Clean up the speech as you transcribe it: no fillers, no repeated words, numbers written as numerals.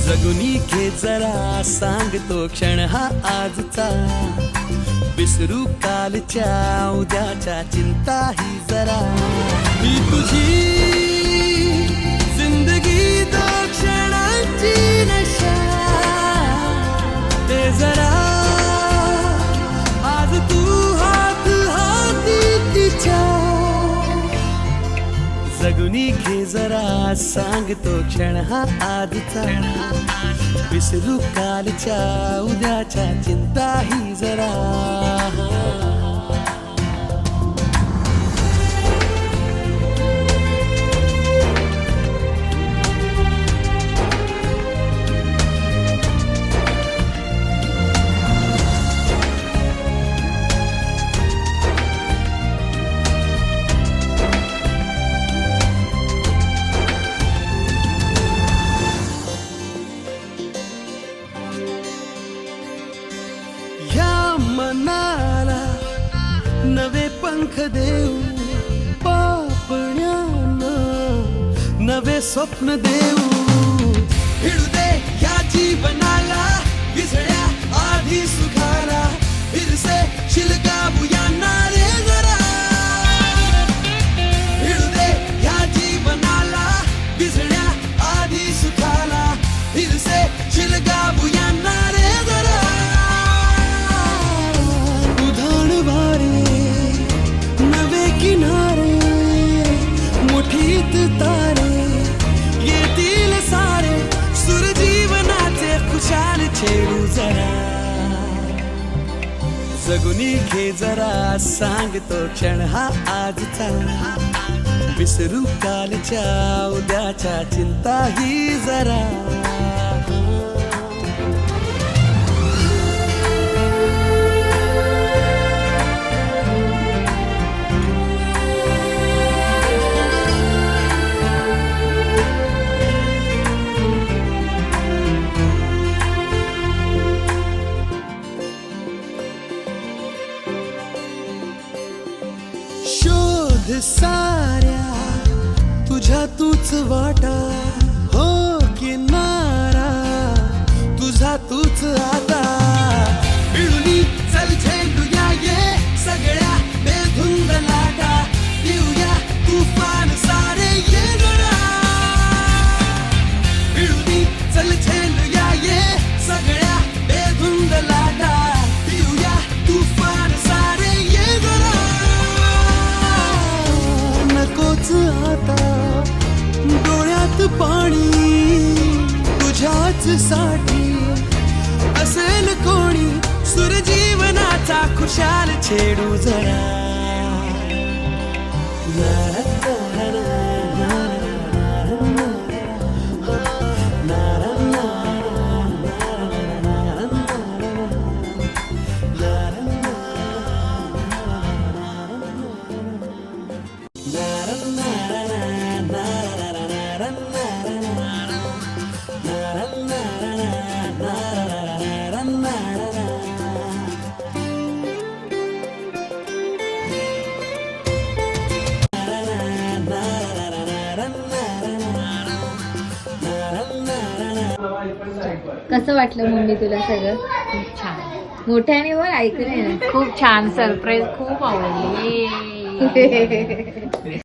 जगुनी घे जरा सांगतो क्षण हा आजचा, विसरू कालच्या उद्याच्या चिंता ही जरा, ही तुझी जिंदगी तो क्षणांची नशा, ते जरा आज तू हात हाती तिच्या, जगुनी घे जरा सांगतो क्षण हा आजचा, विसरू कालच्या उद्याच्या चिंता ही जरा. मनाला नवे पंख देऊ, पापण्यानं नवे स्वप्न देऊ, भिडू दे या जीवनाला विसळ्या आधी सुखाला, फिरसे शिलकावूया रे जरा, भिडू दे या जीवनाला विसळ्या आधी सुखाला, फिरसे शिलकावूया रे जरा, मोठीत तारे येतील सारे, सुर जीवनाचे खुशाल छेडू जरा, जगुनी घे जरा सांगतो क्षण हा आजचा, विसरू कालच्या उद्याच्या चिंता ही जरा. शोध साऱ्या तुझ्या तूच वाटा, हो किनारा तुझा तूच आता, मिळूनी चल झेंडूया ये सगळ्या बेधुंद लाटा, देऊया तुफान सारे ये जरा, मिळूनी चल झेंडूया ये सगळ्या बेधुंद लाटा, देऊया तुफान सारे ये जरा, नकोच आता डोळ्यात पाणी तुझ्याच साठी, असेल कोणी सुर जीवनाचा खुशाल छेडू जरा. कसं वाटलं मम्मी तुला सगळं? खूप छान, मोठ्याने बोल, ऐकलंय ना. खूप छान, सरप्राईज खूप आवडली.